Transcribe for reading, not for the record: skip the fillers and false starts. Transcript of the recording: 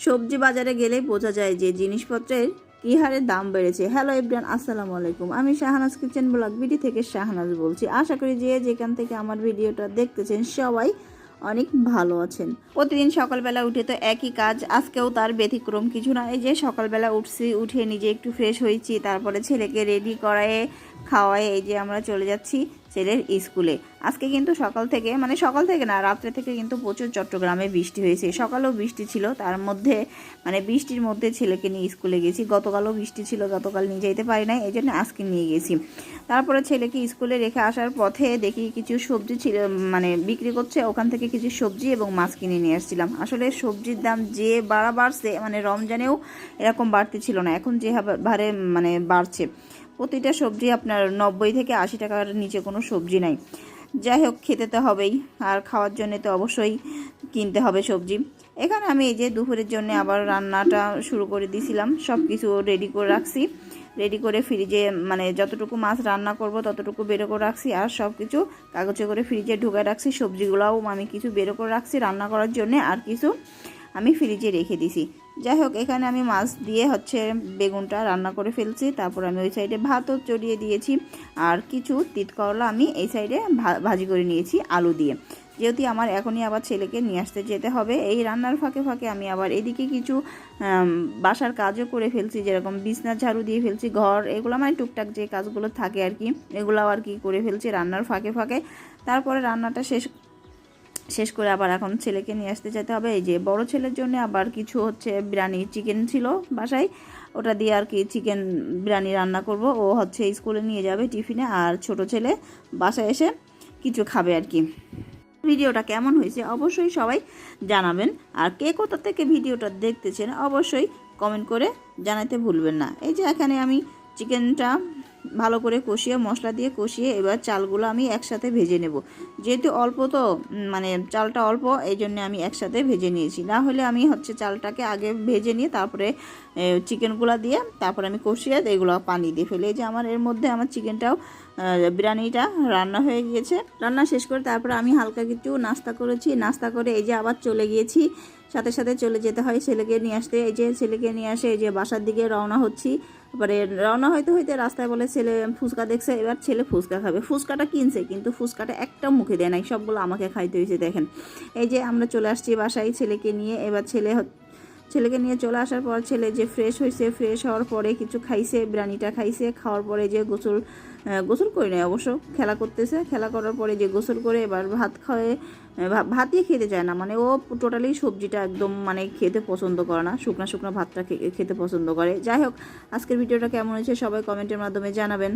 সবজি বাজারে গেলেই বোঝা যায় যে জিনিসপত্রের কী হারে দাম বেড়েছে। হ্যালো এভরিওয়ান, আসসালামু আলাইকুম। আমি শাহানাজ কিচেন ব্লগ ভিডি থেকে শাহানাজ বলছি। আশা করি যে যেখান থেকে আমার ভিডিওটা দেখতেছেন সবাই অনেক ভালো আছেন। প্রতিদিন সকালবেলা উঠে তো একই কাজ, আজকেও তার ব্যতিক্রম কিছু না। এই যে সকালবেলা উঠছি, উঠে নিজে একটু ফ্রেশ হয়েছি, তারপরে ছেলেকে রেডি করায় খাওয়ায় এই যে আমরা চলে যাচ্ছি ছেলের স্কুলে। আজকে কিন্তু সকাল থেকে না, রাত্রে থেকে কিন্তু প্রচুর চট্টগ্রামে বৃষ্টি হয়েছে। সকালেও বৃষ্টি ছিল, তার মধ্যে বৃষ্টির মধ্যে ছেলেকে নিয়ে স্কুলে গেছি। গতকালও বৃষ্টি ছিল, গতকাল নিয়ে যেতে পারি নাই, এই জন্য আজকে নিয়ে গেছি। তারপরে ছেলেকে স্কুলে রেখে আসার পথে দেখি কিছু সবজি ছিল, বিক্রি করছে, ওখান থেকে কিছু সবজি এবং মাছ কিনে নিয়ে আসছিলাম। আসলে সবজির দাম যে বাড়ছে, রমজানেও এরকম বাড়তি ছিল না, এখন যে হারে বাড়ছে। প্রতিটা সবজি আপনার 90 থেকে 80 টাকার নিচে কোনো সবজি নাই। যাই হোক, খেতে তো হবেই, আর খাওয়ার জন্য তো অবশ্যই কিনতে হবে সবজি। এখানে আমি এই যে দুপুরের জন্য আবার রান্নাটা শুরু করে দিয়েছিলাম, সব কিছু রেডি করে রাখছি। রেডি করে ফ্রিজে যতটুকু মাছ রান্না করব ততটুকু বেরো করে রাখছি, আর সব কিছু কাগজে করে ফ্রিজে ঢুকায় রাখছি। সবজিগুলোও আমি কিছু বেরো করে রাখছি রান্না করার জন্য, আর কিছু আমি ফ্রিজে রেখে দিছি। যাই হোক, এখানে আমি মাছ দিয়ে বেগুনটা রান্না করে ফেলছি। তারপর আমি ওই সাইডে ভাতও চড়িয়ে দিয়েছি, আর কিছু তিত করলা আমি এই সাইডে ভাজি করে নিয়েছি আলু দিয়ে। যেহেতু আমার এখনই আবার ছেলেকে নিয়ে আসতে যেতে হবে, এই রান্নার ফাঁকে ফাঁকে আমি আবার এদিকে কিছু বাসার কাজও করে ফেলছি, যেরকম বিছনা ঝাড়ু দিয়ে ফেলছি, ঘর, এগুলো টুকটাক যে কাজগুলো থাকে আর কি, এগুলোও আর কি করে ফেলছি রান্নার ফাঁকে ফাঁকে। তারপরে রান্নাটা শেষ করে আবার এখন ছেলেকে নিয়ে আসতে যেতে হবে। এই যে বড় ছেলের জন্য আবার কিছু বিরিয়ানি চিকেন ছিল বাসায়, ওটা দিয়ে আর কি চিকেন বিরিয়ানি রান্না করব। ও স্কুলে নিয়ে যাবে টিফিনে, আর ছোট ছেলে বাসায় এসে কিছু খাবে আর কি। ভিডিওটা কেমন হয়েছে অবশ্যই সবাই জানাবেন, আর কে কোথা থেকে ভিডিওটা দেখতেছেন অবশ্যই কমেন্ট করে জানাতে ভুলবেন না। এই যে এখানে আমি চিকেনটা ভালো করে কষিয়ে, মশলা দিয়ে কষিয়ে, এবার চালগুলো আমি একসাথে ভেজে নেব। যেহেতু অল্প তো চালটা অল্প, এই জন্য আমি একসাথে ভেজে নিয়েছি। না হলে আমি চালটাকে আগে ভেজে নিয়ে তারপরে চিকেনগুলো দিয়ে তারপরে আমি কষিয়ে এগুলো পানি দিয়ে ফেলি। এই যে এর মধ্যে আমার চিকেনটাও বিরিয়ানিটা রান্না হয়ে গিয়েছে। রান্না শেষ করে তারপরে আমি হালকা কিছু নাস্তা করেছি। নাস্তা করে এই যে আবার চলে গিয়েছি, সাথে সাথে চলে যেতে হয় ছেলেকে নিয়ে আসতে। এই যে ছেলেকে নিয়ে আসে এই যে বাসার দিকে রওনা হচ্ছি। এবারে রওনা হইতে রাস্তায় বলে ছেলে ফুচকা দেখছে, এবার ছেলে ফুচকা খাবে। ফুচকাটা কিনছে, কিন্তু ফুচকাটা একটা মুখে দেয় নাই, সবগুলো আমাকে খাইতে হয়েছে। দেখেন, এই যে আমরা চলে আসছি বাসায় ছেলেকে নিয়ে। এবার ছেলেকে নিয়ে চলে আসার পর ছেলে যে ফ্রেশ হয়েছে, ফ্রেশ হওয়ার পরে কিছু খাইছে, বিরিয়ানিটা খাইছে। খাওয়ার পরে যে গোসল করে নেয়, অবশ্য খেলা করতেছে। খেলা করার পরে যে গোসল করে এবার ভাত খাওয়ে, ভাতই খেতে চায় না, ও টোটালি সবজিটা একদম খেতে পছন্দ করে না, শুকনা ভাতটা খেতে পছন্দ করে। যাই হোক, আজকের ভিডিওটা কেমন হয়েছে সবাই কমেন্টের মাধ্যমে জানাবেন।